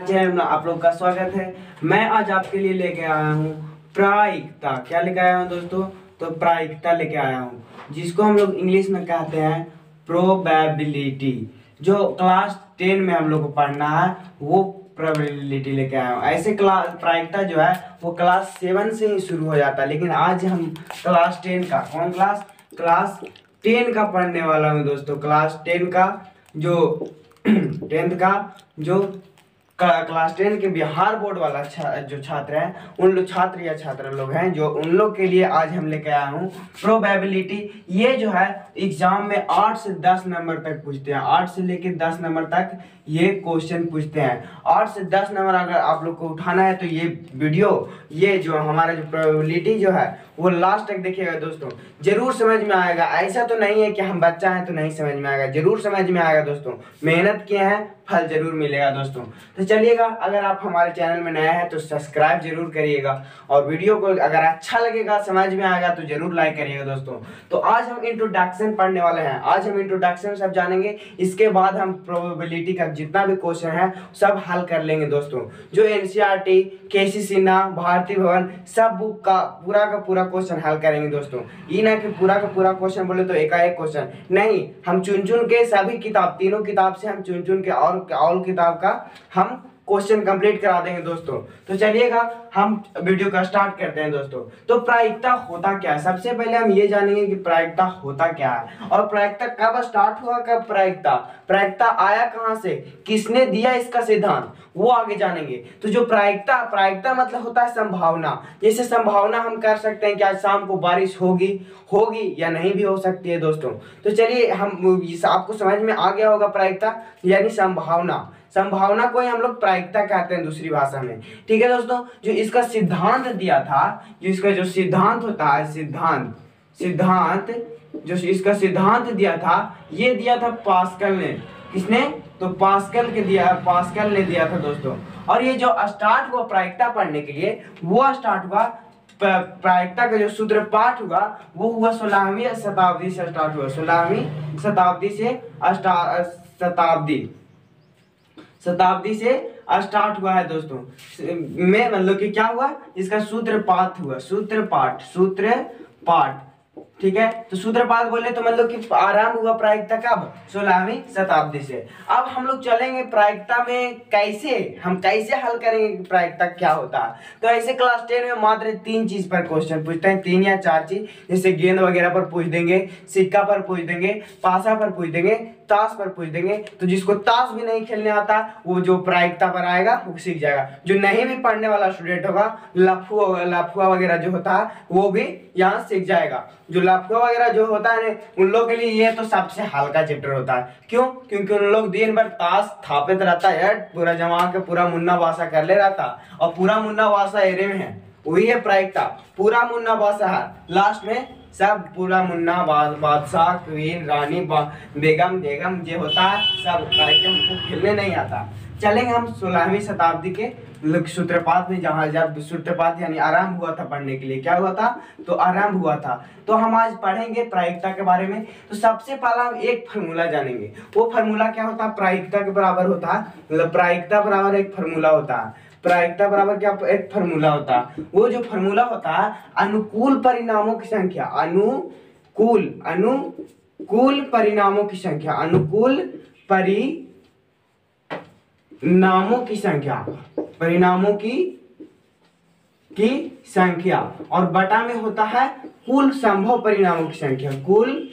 Channel में आप लोग का स्वागत है। मैं आज आपके लिए लेके आया हूँ प्रायिकता। क्या लेके आया हूँ दोस्तों? तो प्रायिकता लेके आया हूँ, जिसको हम लोग इंग्लिश में कहते हैं प्रोबेबिलिटी। जो क्लास 10 में हम लोग को पढ़ना है वो प्रोबेबिलिटी लेके आया हूँ। ऐसे क्लास प्रायिकता जो है वो क्लास 7 से ही शुरू हो जाता है, लेकिन आज हम क्लास 10 का क्लास 10 का पढ़ने वाला हूँ दोस्तों। क्लास 10 का जो 10th का जो क्लास 10 के बिहार बोर्ड वाला जो छात्र हैं, उन लोग छात्र या छात्रा लोग हैं जो उन लोग के लिए आज हम लेके आया हूँ प्रोबेबिलिटी। ये जो है एग्जाम में 8 से 10 नंबर तक पूछते हैं। 8 से लेकर 10 नंबर तक ये क्वेश्चन पूछते हैं। 8 से 10 नंबर अगर आप लोग को उठाना है तो ये वीडियो, ये जो हमारा जो प्रोबेबिलिटी जो है वो लास्ट तक देखिएगा दोस्तों, जरूर समझ में आएगा। ऐसा तो नहीं है कि हम बच्चा हैं तो नहीं समझ में आएगा, जरूर समझ में आएगा दोस्तों। मेहनत किए हैं, फल जरूर मिलेगा दोस्तों। तो चलिएगा, अगर आप हमारे चैनल में नए हैं तो सब्सक्राइब जरूर करिएगा, और वीडियो को अगर अच्छा लगेगा, समझ में आएगा तो जरूर लाइक करिएगा दोस्तों। तो आज हम इंट्रोडक्शन पढ़ने वाले हैं। आज हम इंट्रोडक्शन सब जानेंगे, इसके बाद हम प्रोबेबिलिटी का जितना भी क्वेश्चन है सब हल कर लेंगे दोस्तों। जो एनसीईआरटी, केसी सिन्हा, भारती भवन सब बुक का पूरा क्वेश्चन हल करेंगे दोस्तों। ये ना कि पूरा का पूरा क्वेश्चन बोले तो एकाएक क्वेश्चन नहीं, हम चुन के सभी किताब, तीनों किताब से हम चुन के और किताब का हम क्वेश्चन कंप्लीट करा देंगे दोस्तों। तो चलिएगा हम वीडियो का स्टार्ट करते हैं दोस्तों। तो प्रायिकता होता क्या है? सबसे पहले हम ये जानेंगे कि प्रायिकता होता क्या है, और प्रायिकता कब स्टार्ट हुआ, कब प्रायिकता आया कहां से, किसने दिया इसका सिद्धांत, वो आगे जानेंगे। तो जो प्रायिकता मतलब होता है संभावना। जैसे संभावना हम कर सकते हैं कि आज शाम को बारिश होगी या नहीं भी हो सकती है दोस्तों। तो चलिए, हम आपको समझ में आ गया होगा प्रायिकता यानी संभावना को ही हम लोग प्रायिकता कहते हैं दूसरी भाषा में। ठीक है दोस्तों। जो इसका सिद्धांत दिया था, जो इसका जो सिद्धांत होता है, जो इसका सिद्धांत दिया था, ये दिया था पास्कल ने। किसने? तो पास्कल ने दिया था दोस्तों। और ये जो स्टार्ट हुआ प्रायिकता पढ़ने के लिए, वो स्टार्ट हुआ प्रायिकता का जो सूत्रपाठ हुआ वो हुआ 16वीं शताब्दी से स्टार्ट हुआ। 16वीं शताब्दी से स्टार्ट हुआ है दोस्तों। में मतलब कि क्या हुआ, इसका सूत्रपाठ। ठीक है। तो सूत्रपात बोले तो मतलब कि आरंभ हुआ प्रायिकता कब? 16वीं शताब्दी से। अब हम लोग चलेंगे प्रायिकता में हम कैसे हल करेंगे प्रायिकता क्या होता है। तो ऐसे क्लास 10 में मात्र 3 चीज पर क्वेश्चन पूछते हैं, 3 या 4 चीज। जैसे गेंद वगैरह पर पूछ देंगे, सिक्का पर पूछ देंगे, पासा पर पूछ देंगे, ताश पर पूछ देंगे। तो जिसको ताश भी नहीं खेलने आता वो जो प्रायिकता पर आएगा वो सीख जाएगा। जो नहीं भी पढ़ने वाला स्टूडेंट होगा, लफुआ वगैरह जो होता है वो भी यहाँ सीख जाएगा। जो लफुआ वगैरह जो होता है उन लोगों के लिए ये तो सबसे हल्का चैप्टर होता है। क्यों? क्योंकि उन लोग दिन भर ताश थापित रहता है, पूरा जमा के पूरा मुन्ना बासा कर ले रहता, और पूरा मुन्ना बासा एरे में है, वही है प्रायिकता। पूरा मुन्ना बासा है, लास्ट में सब पूरा मुन्ना बादशाह, क्वीन, रानी, बेगम जो होता है सब करके हमको खेलने नहीं आता। चलेंगे हम 16वीं शताब्दी के सूत्रपात में, जहाँ जब सूत्रपात यानी आरंभ हुआ था पढ़ने के लिए। क्या हुआ था? तो आरंभ हुआ था। तो हम आज पढ़ेंगे प्रायिकता के बारे में। तो सबसे पहला हम एक फार्मूला जानेंगे। वो फार्मूला क्या होता है? प्रायिकता के बराबर होता है, मतलब प्रायिकता बराबर एक फार्मूला होता है। प्रायिकता बराबर क्या? एक फार्मूला होता है। वो जो फार्मूला होता है, अनुकूल परिणामों की संख्या, अनुकूल परिणामों की संख्या, और बटा में होता है कुल संभव परिणामों की संख्या। कुल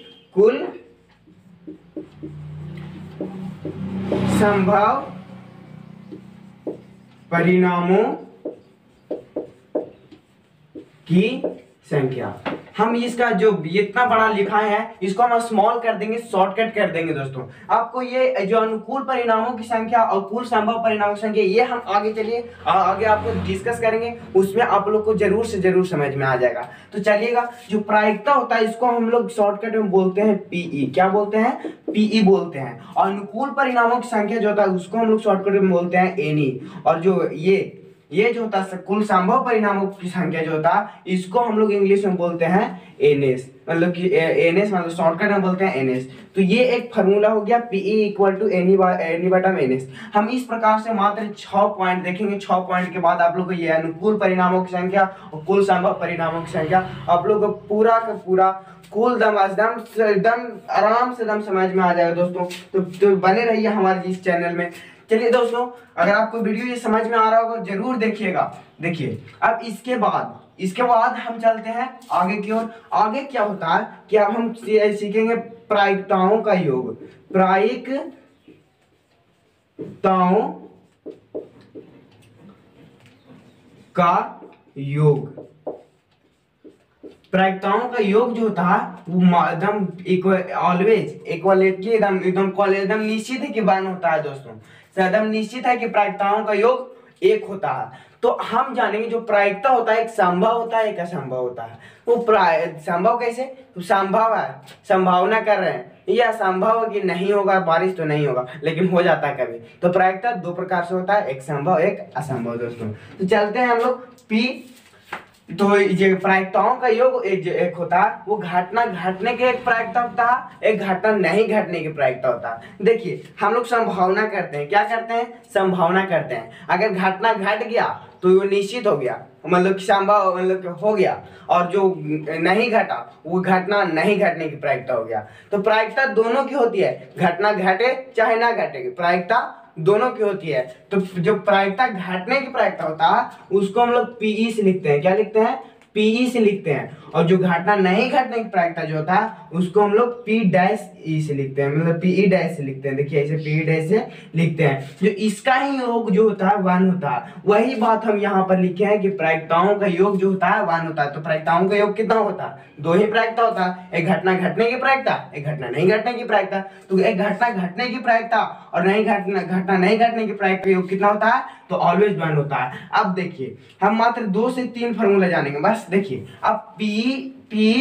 संभव परिणामों की संख्या। हम इसका जो इतना बड़ा लिखा है इसको हम स्मॉल कर देंगे, शॉर्टकट कर देंगे दोस्तों। आपको ये जो अनुकूल परिणामों की संख्या और कुल संभव परिणामों की संख्या, ये हम आगे आपको डिस्कस करेंगे, उसमें आप लोग को जरूर से जरूर समझ में आ जाएगा। तो चलिएगा, जो प्रायिकता होता है इसको हम लोग शॉर्टकट में बोलते हैं पीई। क्या बोलते हैं? पीई बोलते हैं। और अनुकूल परिणामों की संख्या जो होता है उसको हम लोग शॉर्टकट में बोलते हैं एनई। और जो ये जो होता है कुल संभव परिणामों की संख्या जो होता है इसको हम लोग इंग्लिश में बोलते हैं एनएस, मतलब कि एनएस मतलब शॉर्टकट में बोलते हैं एनएस। तो ये एक फार्मूला हो गया पीई इक्वल टू एनी बटा एनएस। हम इस प्रकार से मात्र 6 पॉइंट देखेंगे, 6 पॉइंट के बाद आप लोग को ये अनुकूल परिणामों की संख्या और कुल संभव परिणामों की संख्या आप लोग को पूरा का पूरा कुल एकदम आराम से समझ में आ जाएगा दोस्तों। तो बने रहिए हमारे इस चैनल में। चलिए दोस्तों, अगर आपको वीडियो ये समझ में आ रहा होगा जरूर देखिएगा। देखिए अब इसके बाद हम चलते हैं आगे की ओर। आगे क्या होता है कि अब हम सीखेंगे प्रायिकताओं का योग। प्रायिकताओं का योग, प्रायिकताओं का योग जो होता है वो एकदम ऑलवेज इक्वलिटी एकदम निश्चित है कि 1 होता है दोस्तों। एकदम निश्चित है कि प्रायिकताओं का योग 1 होता है। तो हम जानेंगे जो प्रायिकता होता है एक संभव होता है एक असंभव होता है। वो संभव कैसे, तो संभव है, संभावना कर रहे हैं, यह संभव है कि नहीं होगा बारिश तो नहीं होगा लेकिन हो जाता है कभी। तो प्रायिकता 2 प्रकार से होता है, एक संभव एक असंभव दोस्तों। तो चलते हैं हम लोग पी। तो ये प्रायिकताओं का योग एक होता है वो घटना घटने के एक प्रायिकता होता है, एक घटना नहीं घटने की प्रायिकता होता है। देखिए हम लोग संभावना करते हैं, क्या करते हैं, संभावना करते हैं। अगर घटना घट गया तो वो निश्चित हो गया, मतलब संभव मतलब हो गया, और जो नहीं घटा वो घटना नहीं घटने की प्रायिकता हो गया। तो प्रायिकता दोनों की होती है, घटना घटे चाहे ना घटे, प्रायिकता दोनों की होती है। तो जो प्रायिकता घटने की प्रायिकता होता है उसको हम लोग पीई से लिखते हैं, क्या लिखते हैं, पीई से लिखते हैं। और जो घटना नहीं घटने की प्रायिकता जो होता है उसको हम लोग पी डैश ई से लिखते हैं, मतलब पीई डैश से लिखते हैं। देखिए ऐसे पी डैश से लिखते हैं। जो इसका ही योग जो होता है 1 होता है। वही बात हम यहाँ पर लिखे हैं कि प्रायिकताओं का योग जो होता है 1 होता है। तो प्रायिकताओं का योग कितना होता है, 2 ही प्रायिकता होता है, एक घटना घटने की प्रायिकता, एक घटना नहीं घटने की प्रायिकता। तो एक घटना घटने की प्रायिकता और घटना नहीं घटने की प्रायिकता योग कितना होता है, तो ऑलवेज 1 होता है। अब देखिए हम मात्र 2 से 3 फार्मूला जानेंगे बस। देखिए अब P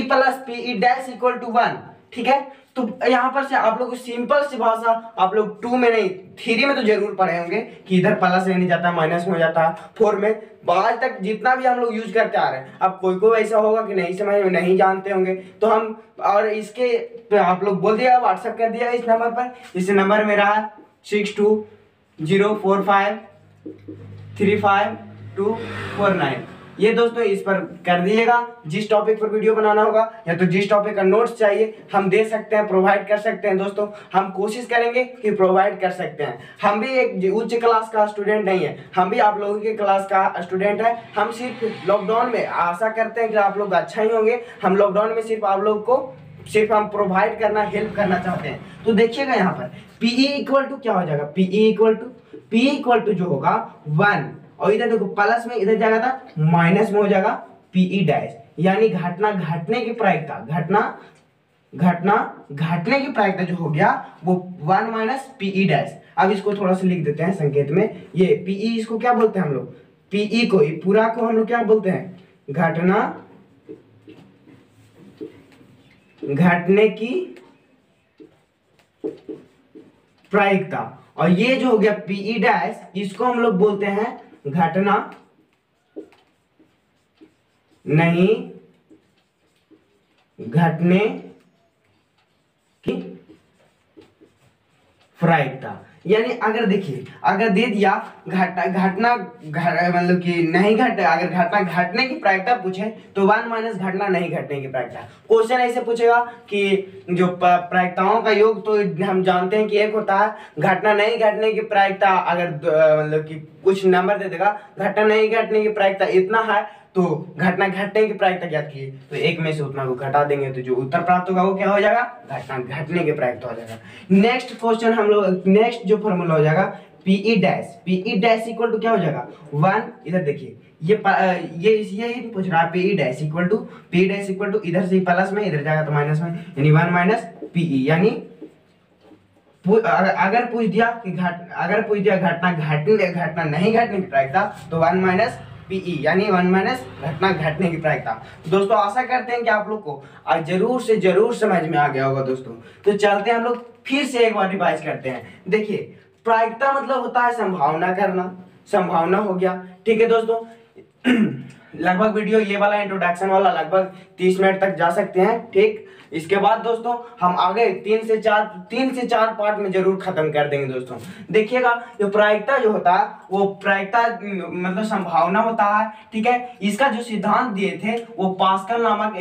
plus PE dash equal to 1, ठीक है। तो यहाँ पर से आप लोग को सिंपल सी भाषा, आप लोग 2 में नहीं 3 में तो जरूर पढ़े होंगे कि इधर प्लस नहीं जाता माइनस में हो जाता, 4 में, आज तक जितना भी हम लोग यूज करते आ रहे हैं। अब कोई ऐसा होगा कि नहीं समझ में नहीं जानते होंगे तो हम, और इसके पे आप लोग बोल दिया, व्हाट्सएप कर दिया इस नंबर पर। इस नंबर मेरा है 6204535249। ये दोस्तों इस पर कर दीजिएगा। जिस टॉपिक पर वीडियो बनाना होगा या तो जिस टॉपिक का नोट्स चाहिए हम दे सकते हैं, प्रोवाइड कर सकते हैं दोस्तों। हम कोशिश करेंगे कि प्रोवाइड कर सकते हैं। हम भी एक उच्च क्लास का स्टूडेंट नहीं है, हम भी आप लोगों के क्लास का स्टूडेंट है। हम सिर्फ लॉकडाउन में आशा करते हैं कि आप लोग अच्छा ही होंगे। हम लॉकडाउन में सिर्फ आप लोग को सिर्फ हम प्रोवाइड करना, हेल्प करना चाहते हैं। तो देखिएगा यहाँ पर पीई इक्वल टू क्या हो जाएगा, पीई इक्वल टू जो होगा 1, और इधर देखो प्लस में इधर जाएगा था माइनस में हो जाएगा पीई डैश, यानी घटना घटने की प्रायिकता, घटना घटने की प्रायिकता जो हो गया वो 1 माइनस पीई डैश। अब इसको थोड़ा सा लिख देते हैं संकेत में। ये पीई इसको क्या बोलते हैं हम लोग, पीई को पूरा को हम लोग क्या बोलते हैं, घटना घटने की प्रायिकता। और ये जो हो गया पीई डैश इसको हम लोग बोलते हैं घटना नहीं घटने की प्रायिकता। यानी अगर देखिए अगर दे दिया घटना मतलब कि नहीं घटे, अगर घटना घटने की प्रायिकता पूछे तो 1 माइनस घटना नहीं घटने की प्रायिकता। क्वेश्चन ऐसे पूछेगा कि जो प्रायिकताओं का योग तो हम जानते हैं कि 1 होता है, घटना नहीं घटने की प्रायिकता अगर मतलब कि कुछ नंबर दे देगा, घटना नहीं घटने की प्रायिकता इतना है तो घटना घटने की प्रायिकता ज्ञात कीजिए, तो 1 में से उतना को घटा देंगे तो जो उत्तर प्राप्त होगा वो क्या हो जाएगा, घटना घटने की प्रायिकता हो जाएगा। नेक्स्ट क्वेश्चन हम लोग, नेक्स्ट जो फॉर्मूला हो जाएगा पीई डैश इक्वल टू क्या हो जाएगा 1। इधर देखिए ये पूछ रहा है पीई डैश इक्वल टू इधर से प्लस में इधर जाएगा तो माइनस में, यानी 1 माइनस पीई। यानी अगर पूछ दिया कि घटना नहीं घटने की प्रायिकता तो 1 माइनस पीई, यानी 1 माइनस घटना घटने की प्रायिकता। दोस्तों आशा करते हैं कि आप लोग को आज जरूर से जरूर समझ में आ गया होगा दोस्तों। तो चलते हैं हम लोग फिर से एक बार रिवाइज करते हैं। देखिए प्रायिकता मतलब होता है संभावना करना, संभावना हो गया। ठीक है दोस्तों, लगभग वीडियो ये वाला इंट्रोडक्शन वाला लगभग 30 मिनट तक जा सकते हैं। ठीक, इसके बाद दोस्तों हम आगे 3 से 4 पार्ट में जरूर खत्म कर देंगे दोस्तों। देखिएगा, जो प्रायिकता जो होता है वो प्रायिकता मतलब संभावना होता है। ठीक है, इसका जो सिद्धांत दिए थे वो पास्कल नामक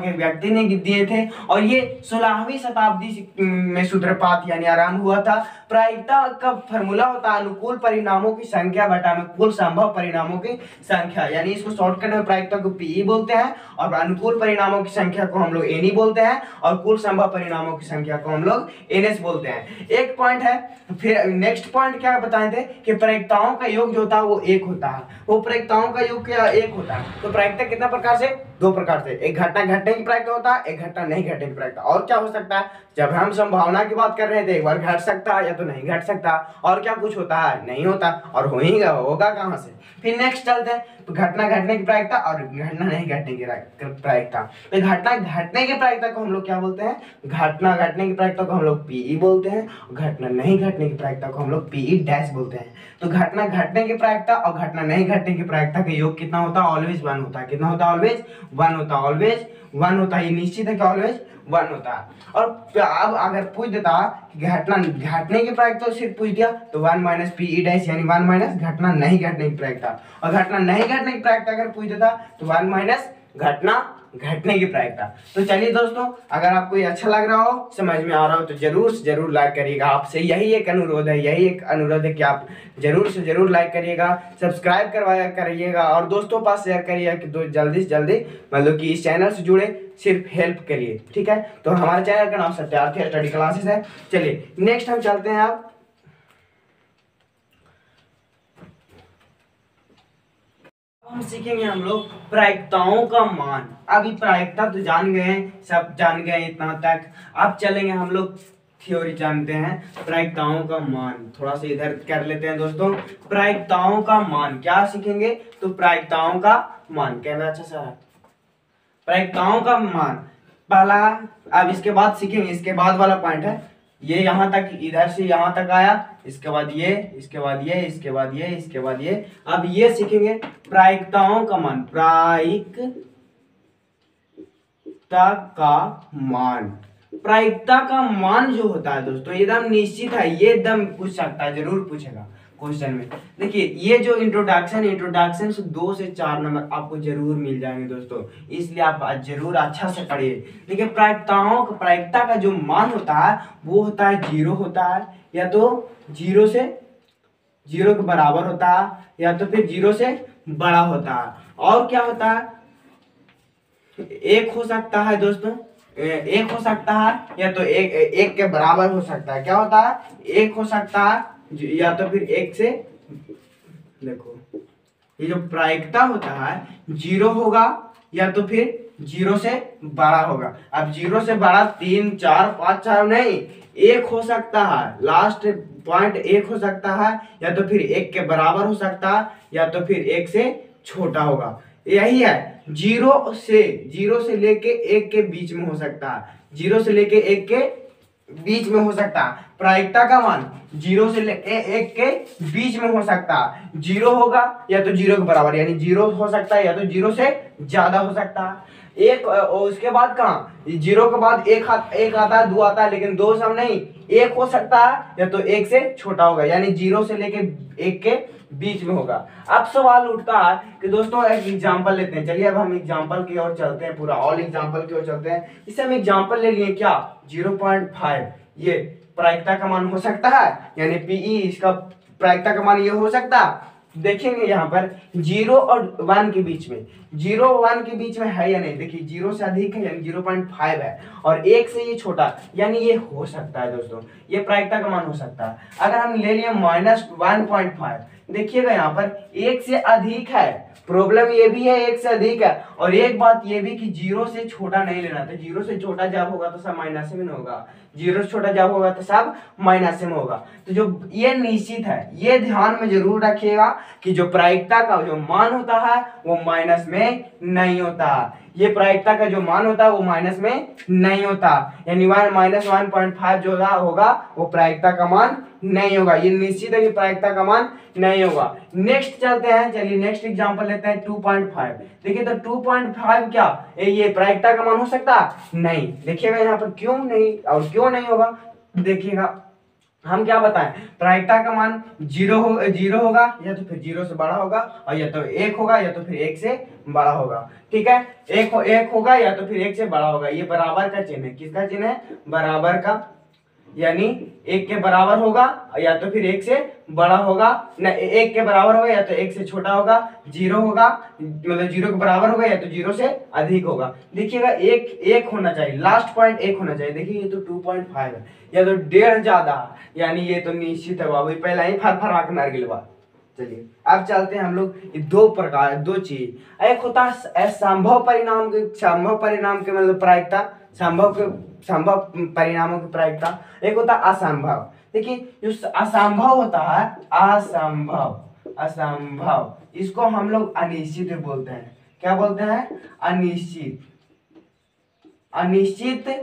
एक व्यक्ति ने दिए थे, और ये 16वीं शताब्दी में सूत्रपात यानी आरंभ हुआ था। प्रायिकता का फॉर्मूला होता है अनुकूल परिणामों की संख्या बटा में कुल संभव परिणामों की संख्या, यानी इसको शॉर्टकट में प्रायिकता को पीई बोलते हैं, और अनुकूल परिणामों की संख्या को हम लोग एनई बोलते हैं, और कुल संभव परिणामों की संख्या को हम लोग एनएस बोलते हैं। एक पॉइंट है। फिर नेक्स्ट पॉइंट क्या बताए थे कि प्रायिकताओं का योग जो होता है वो एक होता है। वो प्रायिकताओं का योग क्या एक होता है। तो प्रायिकता कितना प्रकार से, 2 प्रकार से, एक घटना घटने की प्रायिकता होता है, एक घटना नहीं घटने की प्रायिकता। और क्या हो सकता है, जब हम संभावना की बात कर रहे थे, एक बार घट सकता है या तो नहीं घट सकता, और क्या कुछ होता है, नहीं होता, और होगा कहां से। फिर नेक्स्ट चलते हैं, तो घटना घटने की प्रायिकता और घटना नहीं घटने की प्रायिकता। तो घटना घटने की प्रायिकता को हम लोग क्या बोलते हैं, घटना घटने की प्रायिकता को हम लोग पीई बोलते हैं, घटना नहीं घटने की प्रायिकता को हम लोग पीई डैश बोलते हैं। तो घटना घटने की प्रायिकता और घटना नहीं घटने की प्रायिकता का योग कितना होता है, ऑलवेज 1 होता है। कितना होता है, ऑलवेज 1 होता है, ऑलवेज 1 होता है। ये निश्चित है कि ऑलवेज 1 होता है। और अब अगर पूछ देता कि घटना घटने की प्रायिकता सिर्फ पूछ दिया तो 1 माइनस पीई डैश यानी 1 माइनस घटना नहीं घटने की प्रायिकता, और घटना नहीं घटने की प्रायिकता अगर पूछ देता तो 1 माइनस घटना घटने की प्रायिकता। तो चलिए दोस्तों, अगर आपको ये अच्छा लग रहा हो, समझ में आ रहा हो, तो जरूर से जरूर लाइक करिएगा। आपसे यही एक अनुरोध है कि आप जरूर से जरूर लाइक करिएगा, सब्सक्राइब करिएगा, और दोस्तों पास शेयर करिएगा कि जल्दी से जल्दी मतलब कि इस चैनल से जुड़े सिर्फ हेल्प के लिए। ठीक है, तो हमारे चैनल का नाम सत्यार्थी स्टडी क्लासेस है। चलिए नेक्स्ट हम चलते हैं। आप हम सीखेंगे हम लोग प्रायिकताओं का मान। अभी प्रायिकता तो जान गए हैं, सब जान गए इतना तक। अब चलेंगे हम लोग थ्योरी जानते हैं, प्रायिकताओं का मान। थोड़ा सा इधर कर लेते हैं दोस्तों। प्रायिकताओं का मान क्या सीखेंगे, तो प्रायिकताओं का मान, कैमरा अच्छा सा है, प्रायिकताओं का मान पहला। अब इसके बाद सीखेंगे, इसके बाद वाला पॉइंट है ये, यहां तक, इधर से यहां तक आया, इसके बाद ये, इसके बाद ये, इसके बाद ये, इसके बाद ये। अब ये सीखेंगे प्रायिकताओं का मान, प्रायिकता का मान। प्रायिकता का मान जो होता है दोस्तों एकदम निश्चित है, ये एकदम पूछ सकता है, जरूर पूछेगा क्वेश्चन में। देखिए ये जो इंट्रोडक्शन से 2 से 4 नंबर आपको जरूर मिल जाएंगे दोस्तों, इसलिए आप जरूर अच्छा से पढ़िए। देखिए प्रायिकता का जो मान होता है वो होता है 0 होता है, या तो 0 के बराबर होता है, या तो फिर 0 से बड़ा होता है। और क्या होता है, 1 हो सकता है दोस्तों, 1 हो सकता है, या तो 1 के बराबर हो सकता है। क्या होता है, 1 हो सकता है, या तो फिर 1 से, देखो ये जो प्रायिकता होता है 0 होगा, या तो फिर 0 से बड़ा होगा। अब 0 से बड़ा 3, 4, 5, 4 नहीं, 1 हो सकता है, लास्ट पॉइंट 1 हो सकता है, या तो फिर 1 के बराबर हो सकता है, या तो फिर 1 से छोटा होगा। यही है, 0 से लेके 1 के बीच में हो सकता है, 0 से लेके 1 के बीच में हो सकता है। प्रायिकता का मान 0 से लेके 1 के बीच में हो सकता है, 0 होगा या तो 0 के बराबर, यानी 0 हो सकता है, या तो 0 से ज्यादा हो सकता है। एक उसके बाद कहाँ, 0 के बाद 1 आता है, 2 आता है, लेकिन 2 सब नहीं, 1 हो सकता है, या तो 1 से छोटा होगा, यानी 0 से लेके 1 के बीच में होगा। अब सवाल उठता है कि दोस्तों एक एग्जांपल लेते हैं। चलिए अब हम एग्जांपल की ओर चलते हैं, पूरा ऑल एग्जांपल की ओर चलते हैं। इससे हम एग्जांपल ले लिए क्या, 0.5, ये प्रायिकता का मान हो सकता है, यानी पीई इसका प्रायिकता का मान ये हो सकता है। देखेंगे यहाँ पर 0 और 1 के बीच में, 0 1 के बीच में है या नहीं। देखिए 0 से अधिक है यानी 0.5 है, और 1 से ये छोटा यानी ये हो सकता है दोस्तों, ये प्रायिकता का मान हो सकता है। अगर हम ले लिए -1.5, देखिएगा यहाँ पर 1 से अधिक है, प्रॉब्लम ये भी है 1 से अधिक है, और एक बात ये भी कि 0 से छोटा नहीं लेना था। 0 से छोटा जब होगा तो सब माइनस में होगा, 0 से छोटा जब होगा तो सब माइनस में होगा। तो जो ये निश्चित है, ये ध्यान में जरूर रखिएगा कि जो प्रायिकता का जो मान होता है वो माइनस में नहीं होता। ये प्रायिकता का जो मान होता है वो माइनस में नहीं होता, यानी -1.5 जो होगा वो प्रायिकता का मान नहीं होगा। ये निश्चित है कि प्रायिकता का मान नहीं होगा। नेक्स्ट चलते हैं, चलिए नेक्स्ट एग्जांपल लेते हैं 2.5। देखिए तो 2.5 क्या ये प्रायिकता का मान हो सकता नहीं। देखिएगा यहाँ पर क्यों नहीं और क्यों नहीं होगा, देखिएगा हम क्या बताएं, प्रायिकता का मान जीरो होगा, या तो फिर 0 से बड़ा होगा, और या तो 1 होगा या तो फिर 1 से बड़ा होगा। ठीक है, एक होगा या तो फिर 1 से बड़ा होगा। ये बराबर का चिन्ह है, किसका चिन्ह है, बराबर का, यानी 1 के बराबर होगा या तो फिर 1 से बड़ा होगा, न 1 के बराबर होगा या तो 1 से छोटा होगा, 0 होगा मतलब 0 के बराबर होगा या तो 0 से अधिक होगा। देखिएगा एक होना चाहिए, लास्ट पॉइंट 1 होना चाहिए। देखिए ये तो 2.5 है, या तो 1.5 ज्यादा, यानी ये तो निश्चित है बाबू, पहला ही फर के मार गिलवा। चलिए अब चलते हैं हम लोग दो चीज, एक होता है असंभव परिणाम के मतलब प्रायिकता, संभव परिणामों की प्रायिकता, एक होता है असंभव। देखिए जो असंभव होता है, असंभव इसको हम लोग अनिश्चित बोलते हैं। क्या बोलते हैं, अनिश्चित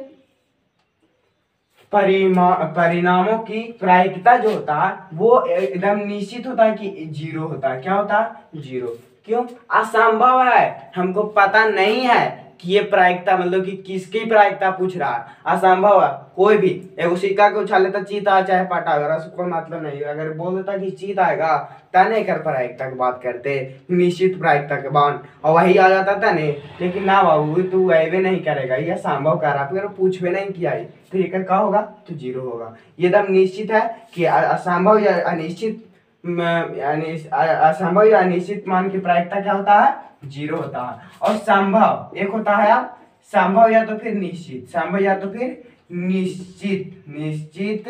परिणामों की प्रायिकता जो होता है वो एकदम निश्चित होता है कि 0 होता है। क्या होता है, 0। क्यों, असंभव है, हमको पता नहीं है कि ये प्रायिकता मतलब कि किसकी प्रायिकता पूछ रहा है, असंभव है। कोई भी एगो सिक्का के उछाल लेता, चीता चाहे पटा वगैरह से कोई मतलब नहीं। अगर बोल देता कि चीत आएगा तने कर प्रायिकता की बात करते, निश्चित प्रायिकता के बाद, और वही आ जाता था नहीं। लेकिन ना बाबू तू ऐवे नहीं करेगा, ये असंभव कर रहा, पूछवे नहीं किया तो ये क्या होगा, तो 0 होगा। ये एकदम निश्चित है कि असंभव या अनिश्चित असंभव या अनिश्चित मान की प्रायिकता क्या होता है, 0 होता है। और संभव एक होता है संभव या तो फिर निश्चित, संभव या तो फिर निश्चित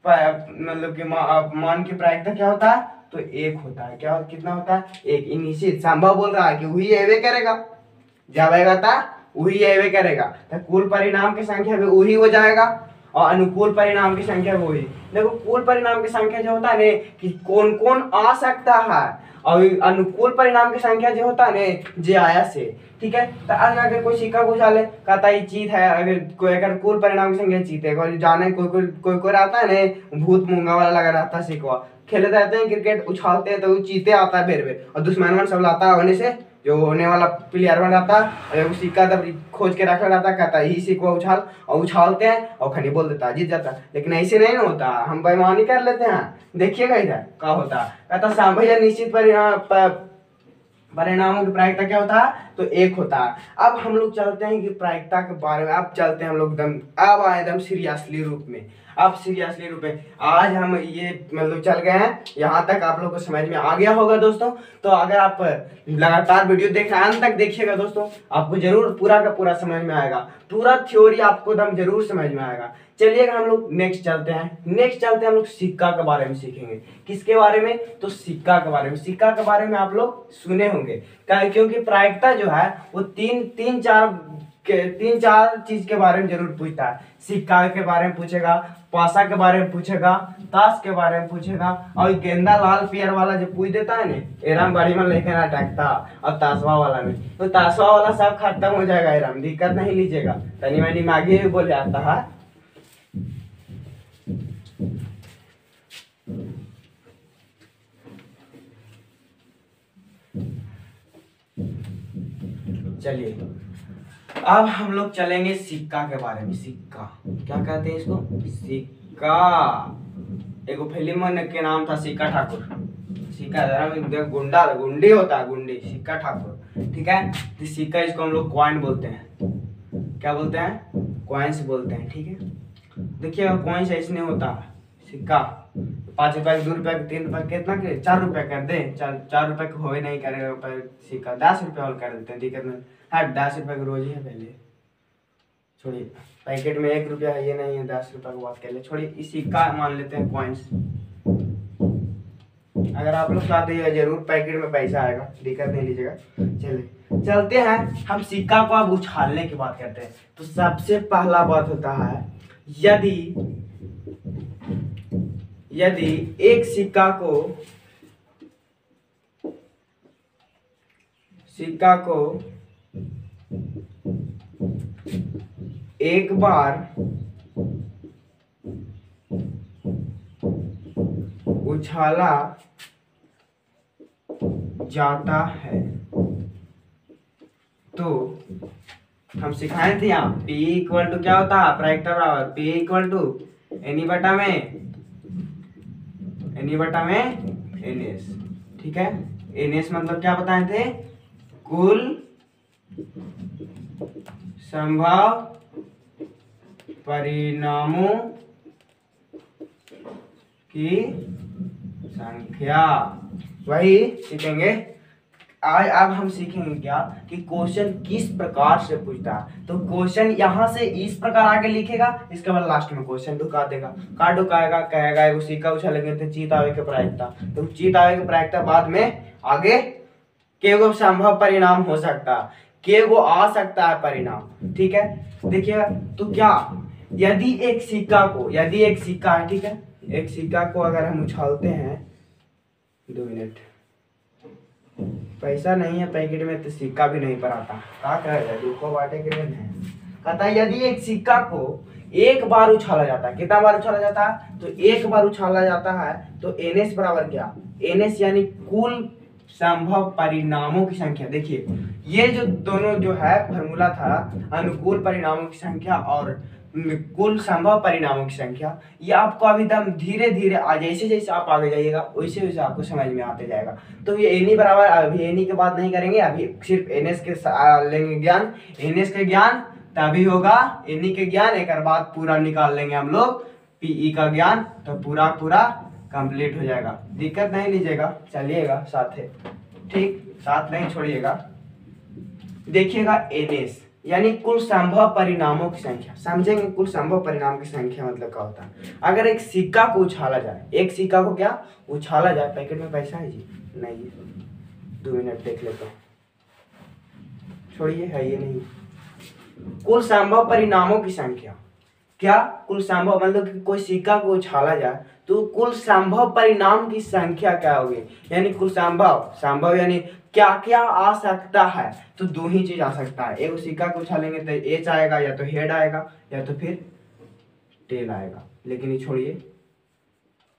मतलब कि मान की प्रायिकता क्या होता है, तो 1 होता है। क्या कितना होता है, 1। निश्चित संभव बोल रहा है कि वही एवे करेगा, जब आएगा था वही एवे करेगा, तो कुल परिणाम की संख्या भी वही हो जाएगा, और अनुकूल परिणाम की संख्या वही। देखो कुल परिणाम की संख्या जो होता है कि कौन कौन आ सकता है, और अनुकूल परिणाम की संख्या जो होता है जे आया से। ठीक है, तो अगर कोई सिक्का उछाले कहता है चीत है, अगर कोई अगर कुल परिणाम की संख्या चीत है, कोई जाने कोई रहता है ना भूत मूंगा वाला लगा रहता है सिक्का, खेले रहते हैं क्रिकेट, उछालते हैं तो वो चीते आता है बेर, और दुश्मन सब लाता है होने से जो होने वाला प्लेयर बन रहता है, और सिक्का तब खोज के रखा रहता है, कहता है ही सिक्का उछाल, और उछालते हैं और खनी बोल देता है, जीत जाता है। लेकिन ऐसे नहीं होता, हम बेईमानी कर लेते हैं। देखिएगा इधर क्या होता है, कहता संभव या निश्चित परिणामों की प्रायिकता क्या होता है, तो 1 होता है। अब हम लोग चलते हैं कि प्रायिकता के बारे में, अब चलते हैं हम लोग अब आए एकदम सीरियसली रूप में। अब सीरियसली रूप में आज हम ये मतलब चल गए हैं, यहाँ तक आप लोग को समझ में आ गया होगा दोस्तों। तो अगर आप लगातार वीडियो देख रहे हैं अंत तक देखिएगा दोस्तों, आपको जरूर पूरा का पूरा समझ में आएगा, पूरा थ्योरी आपको एकदम जरूर समझ में आएगा। चलिएगा हम लोग नेक्स्ट चलते हैं हम लोग सिक्का के बारे में सीखेंगे। किसके बारे में, तो सिक्का के बारे में। सिक्का के बारे में आप लोग सुने होंगे, क्योंकि प्रायिकता जो है वो तीन चार चीज के बारे में जरूर पूछता है। सिक्का के बारे में पूछेगा, पासा के बारे में पूछेगा, ताश के बारे में पूछेगा, और गेंदा लाल पियर वाला जो पूछ देता है ना, एराम बाड़ी में लेके ना अटकता, और ताशवा वाला में, तो ताशवा वाला सब खत्म हो जाएगा, एराम दिक्कत नहीं लीजिएगा, तनी मनी मांगे भी बोल जाता है। चलिए अब हम लोग चलेंगे सिक्का के बारे में। सिक्का क्या कहते हैं इसको, सिक्का। एक फिल्म के नाम था सिक्का ठाकुर, सिक्का गुंडी होता है, गुंडी सिक्का ठाकुर। ठीक है, तो सिक्का इसको हम लोग कॉइन बोलते हैं। क्या बोलते हैं, कॉइन्स बोलते हैं। ठीक है, देखिए कॉइन्स ऐसे नहीं होता, सिक्का 5 रुपए, 2 रुपए, 3 रुपए, कितना के 4 रुपए कर दे, 4 रुपए हो ही नहीं करेगा सिक्का, 10 रुपए और कर देते हैं, दिक्कत नहीं। हाँ 10 रुपए की रोज ही है, पहले छोड़िए, पैकेट में 1 रुपया है, ये नहीं है 10 रुपए की बात कर ले, छोड़िए। इस सिक्का मान लेते हैं कॉइन्स। अगर आप लोग चाहते हैं जरूर पैकेट में पैसा आएगा, दिक्कत नहीं लीजिएगा। चलिए चलते हैं, हम सिक्का को अब उछालने की बात करते हैं। तो सबसे पहला बात होता है, यदि एक सिक्का को एक बार उछाला जाता है। तो हम सिखाए थे यहाँ P इक्वल टू क्या होता है, प्रायिकता बराबर P इक्वल टू एनी बटा में NS। ठीक है, NS मतलब क्या बताए थे, कुल संभव परिणामों की संख्या। वही सीखेंगे आज। अब हम सीखेंगे क्या कि क्वेश्चन किस प्रकार से पूछता है। तो क्वेश्चन यहाँ से इस प्रकार आगे लिखेगा, इसके बाद लास्ट में क्वेश्चन ढुका देगा। का ढुकाएगा, कहेगा एगो सिक्का उछालेंगे तो जीत आवे के प्रायिकता, तो जीत आवे के प्रायिकता बाद में आगे केगो संभव परिणाम हो सकता है, केगो आ सकता है परिणाम। ठीक है, देखिएगा तो क्या, यदि एक सिक्का है, ठीक है, एक सिक्का को अगर हम उछालते हैं, 2 मिनट, पैसा नहीं है पैकेट में तो सिक्का भी नहीं पड़ाता, क्या करेगा, दुखो बाटे के लिए नहीं। कहता है यदि एक सिक्का को एक बार उछाला जाता है, कितना बार उछाला जाता है, तो एक बार उछाला जाता है, तो NS बराबर क्या, NS यानी कुल संभव परिणामों की संख्या। देखिए ये जो दोनों जो है फॉर्मूला था, अनुकूल परिणामों की संख्या और कुल संभव परिणामों की संख्या, ये आपको अभी दम धीरे धीरे जैसे जैसे आप आगे जाइएगा वैसे वैसे आपको समझ में आते जाएगा। तो ये एनी बराबर, अभी एनी के बात नहीं करेंगे, अभी सिर्फ NS के लेंगे ज्ञान, NS के ज्ञान तभी होगा, एनी के ज्ञान एक बाद पूरा निकाल लेंगे हम लोग, PE का ज्ञान तो पूरा कंप्लीट हो जाएगा। दिक्कत नहीं लीजिएगा, चलिएगा साथ है, ठीक, साथ नहीं छोड़िएगा। देखिएगा NS यानी कुल संभव परिणामों की संख्या, समझेंगे कुल संभव परिणाम की संख्या मतलब क्या होता है। अगर एक सिक्का को उछाला जाए, एक सिक्का को क्या उछाला जाए, पैकेट में पैसा है जी, नहीं, 2 मिनट देख लेते हैं, छोड़िए, है ये नहीं। कुल संभव परिणामों की संख्या, क्या कुल संभव मतलब कि कोई सिक्का को उछाला जाए तो कुल संभव परिणाम की संख्या क्या होगी, यानी कुल संभव यानी क्या क्या आ सकता है, तो 2 ही चीज आ सकता है। एक सिक्का को उछालेंगे तो एच आएगा, या तो हेड आएगा या तो फिर टेल आएगा। लेकिन ये छोड़िए,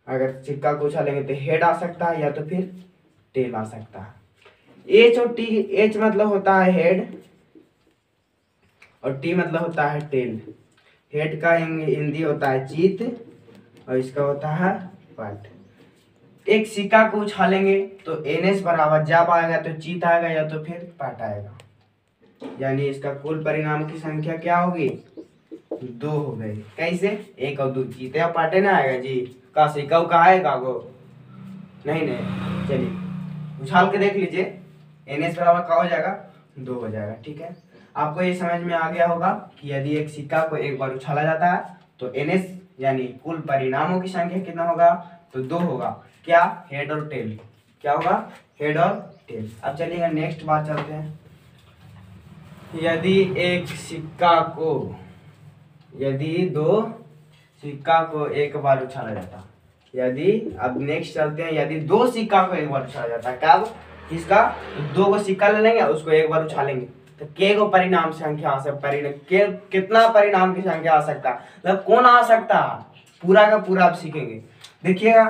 अगर सिक्का को उछालेंगे तो हेड आ सकता है या तो फिर टेल आ सकता है। एच और टी, एच मतलब होता है हेड और टी मतलब होता है टेल। हेड का हिंदी होता है चित और इसका होता है पट। एक सिक्का को उछालेंगे तो NS बराबर जब आएगा तो चित आएगा या तो फिर पट आएगा, यानी इसका कुल परिणाम की संख्या क्या होगी, 2 हो गई। कैसे, 1 और 2, जीते और पाटे ना आएगा जी, का सिक्का का आएगा गो, नहीं, चलिए उछाल के देख लीजिए, NS बराबर क्या हो जाएगा, 2 हो जाएगा। ठीक है, आपको ये समझ में आ गया होगा कि यदि एक सिक्का को एक बार उछाला जाता है तो NS यानी कुल परिणामों की संख्या कितना होगा, तो 2 होगा। क्या, हेड और टेल, क्या होगा, हेड और टेल। अब चलिएगा नेक्स्ट बात चलते हैं। यदि 2 सिक्का को एक बार उछाला जाता, अब नेक्स्ट चलते हैं, यदि 2 सिक्का को एक बार उछाला जाता, कब, किसका, 2 को सिक्का ले लेंगे उसको एक बार उछालेंगे तो के को परिणाम संख्या आ सकता, कितना परिणाम की संख्या आ सकता है, मतलब कौन आ सकता है, पूरा का पूरा आप सीखेंगे। देखिएगा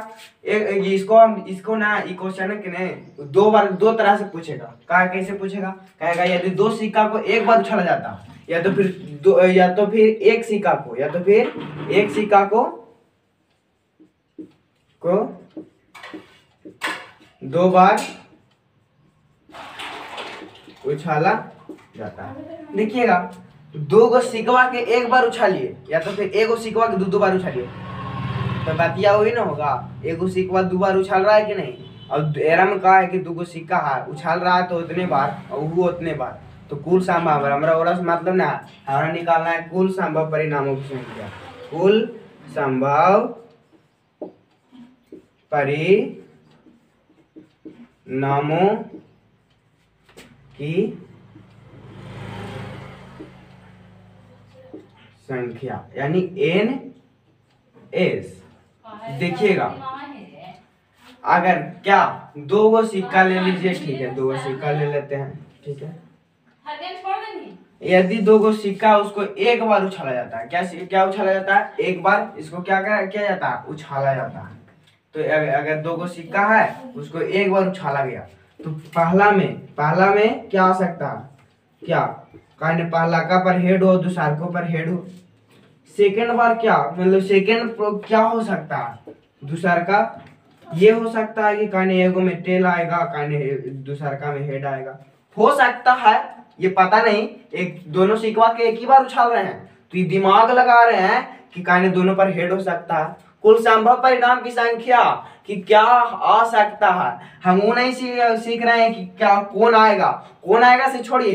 इसको ना क्वेश्चन है कि नहीं, 2 तरह से पूछेगा। कैसे पूछेगा, कहेगा यदि 2 सिक्का को एक बार उछाला जाता, या तो फिर एक सिक्का को 2 बार उछाला जाता है। देखिएगा 2 गो सिक्का के एक बार उछालिए या तो फिर 1 सिक्का के 2 बार उछालिए, तो बातिया वही ना होगा, 1 सिक्का 2 बार उछाल रहा है कि नहीं, और एरा में कहा है कि 2 सिक्का है उछाल रहा है तो उतने बार और वो उतने बार, तो कुल संभव हमारा और मतलब ना, हमारा निकालना है कुल संभव परिणामों की संख्या, कुल संभव परिणामों की संख्या यानी NS। देखिएगा अगर क्या 2 गो सिक्का ले लीजिए, ठीक है, 2 गो सिक्का ले लेते हैं, ठीक है, यदि दो गो सिक्का उसको एक बार उछाला जाता है, क्या क्या उछाला जाता है? एक बार इसको क्या किया जाता है? उछाला जाता है। तो अगर दो गो सिक्का है उसको एक बार उछाला गया तो पहला में क्या आ सकता है? क्या कहने पहला का पर हेड हो, दूसरा को पर हेड हो। सेकंड बार क्या मतलब सेकंड क्या हो सकता है? दूसरा का ये हो सकता है कि कहने एगो में टेल आएगा, कहने दूसरा का में हेड आएगा। हो सकता है, ये पता नहीं। एक दोनों सिक्का के एक ही बार उछाल रहे हैं तो ये दिमाग लगा रहे हैं कि कहने दोनों पर हेड हो सकता है। कुल संभव परिणाम की संख्या कि क्या आ सकता है, हम वो नहीं सीख रहे हैं कि क्या कौन आएगा से छोड़िए,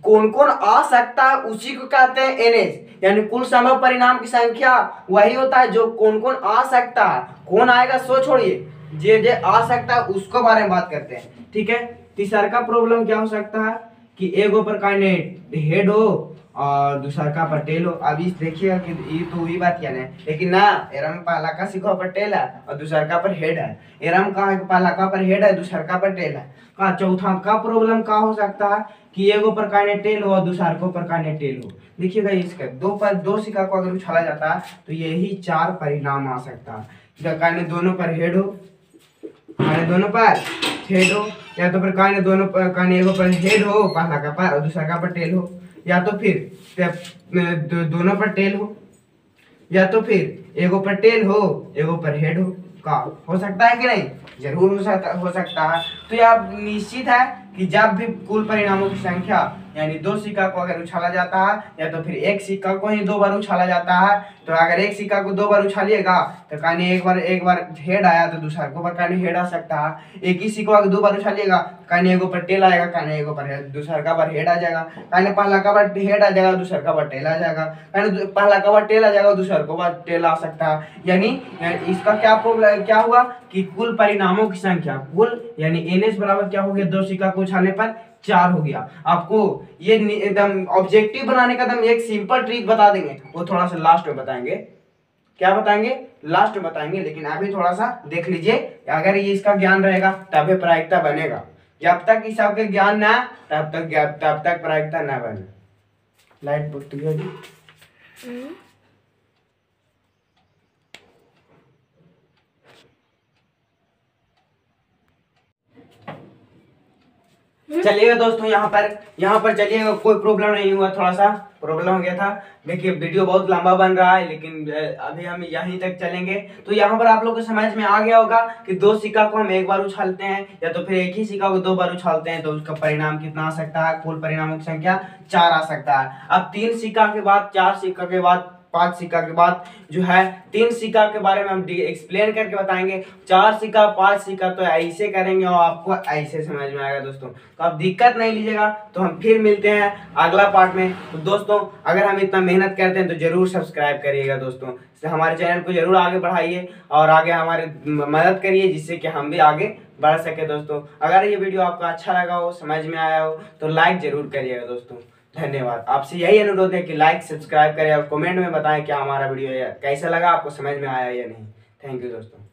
कौन कौन आ सकता है उसी को कहते हैं एनएस, यानी कुल संभव परिणाम की संख्या वही होता है जो कौन कौन आ सकता है। कौन आएगा सो छोड़िए, जे आ सकता है उसको बारे में बात करते हैं, ठीक है। तीसरा का प्रॉब्लम क्या हो सकता है कि एगो पर काइने हेड हो और दूसरा का पर टेल हो। अभी देखिएगा कि ये तो वही बात क्या है, लेकिन ना एरा में पहला का सिक्का पर टेल है और दूसरा का पर हेड है। एरा में कहा है कि पहला का पर हेड है, दूसरा का पर टेल है। कहा चौथा का प्रॉब्लम का हो सकता है कि एगो पर काइने टेल हो और दूसरा को पर काइने टेल हो। देखिएगा इसका दो सिक्का को अगर उछाला जाता है तो यही 4 परिणाम आ सकता है। काइने दोनों पर हेड हो, काइने दोनों पर हेड हो, या तो फिर काइने दोनों पर काइने एगो पर हेड हो पहला का पर और दूसरा का पर टेल हो, या तो फिर दोनों पर टेल हो, या तो फिर एगो पर टेल हो एगो पर हेड का हो सकता है कि नहीं? जरूर हो सकता है। तो यह निश्चित है कि जब भी कुल परिणामों की संख्या यानी दो सिक्का को अगर उछाला जाता है या तो फिर एक सिक्का को ही 2 बार उछाला जाता है, तो अगर एक सिक्का को 2 बार उछालिएगा तो कहने एक बार हेड आया तो दूसरा को पर कहने हेड आ सकता है। एक ही सिक्का को 2 बार उछालिएगा कहने एगो पर टेल आएगा, कहने एगो पर दूसरा का पर हेड आ जाएगा, कहने पहला का पर हेड आ जाएगा दूसरा का पर टेल आ जाएगा, कहने पहला का पर टेल आ जाएगा दूसरा को पर टेल आ सकता है। यानी इसका क्या प्रॉब्लम क्या हुआ कि कुल परिणामों की संख्या कुल यानी एनएस बराबर क्या हो गया? 2 सिक्का को उछालने पर 4 हो गया। आपको ये एकदम ऑब्जेक्टिव बनाने का एकदम एक सिंपल ट्रिक बता देंगे, वो थोड़ा सा लास्ट में बताएंगे। क्या बताएंगे? लास्ट में बताएंगे, लेकिन अभी थोड़ा सा देख लीजिए। अगर ये इसका ज्ञान रहेगा तभी प्रायिकता बनेगा। जब तक इस सबके ज्ञान ना तब तक प्रायिकता ना बने। लाइट बुक चलिएगा दोस्तों, यहाँ पर चलिएगा, कोई प्रॉब्लम नहीं हुआ। थोड़ा सा प्रॉब्लम हो गया था। देखिए वीडियो बहुत लंबा बन रहा है, लेकिन अभी हम यहीं तक चलेंगे। तो यहाँ पर आप लोग को समझ में आ गया होगा कि 2 सिक्का को हम एक बार उछालते हैं या तो फिर एक ही सिक्का को 2 बार उछालते हैं तो उसका परिणाम कितना आ सकता है? कुल परिणामों की संख्या 4 आ सकता है। अब 3 सिक्का के बाद 4 सिक्का के बाद 5 सिक्का के बाद जो है 3 सिक्का के बारे में हम एक्सप्लेन करके बताएंगे। 4 सिक्का 5 सिक्का तो ऐसे करेंगे और आपको ऐसे समझ में आएगा दोस्तों। तो आप दिक्कत नहीं लीजिएगा। तो हम फिर मिलते हैं अगला पार्ट में। तो दोस्तों अगर हम इतना मेहनत करते हैं तो जरूर सब्सक्राइब करिएगा दोस्तों। हमारे चैनल को जरूर आगे बढ़ाइए और आगे हमारे मदद करिए जिससे कि हम भी आगे बढ़ सके दोस्तों। अगर ये वीडियो आपको अच्छा लगा हो, समझ में आया हो तो लाइक जरूर करिएगा दोस्तों। धन्यवाद। आपसे यही अनुरोध है कि लाइक सब्सक्राइब करें और कमेंट में बताएं क्या हमारा वीडियो कैसा लगा, आपको समझ में आया या नहीं। थैंक यू दोस्तों।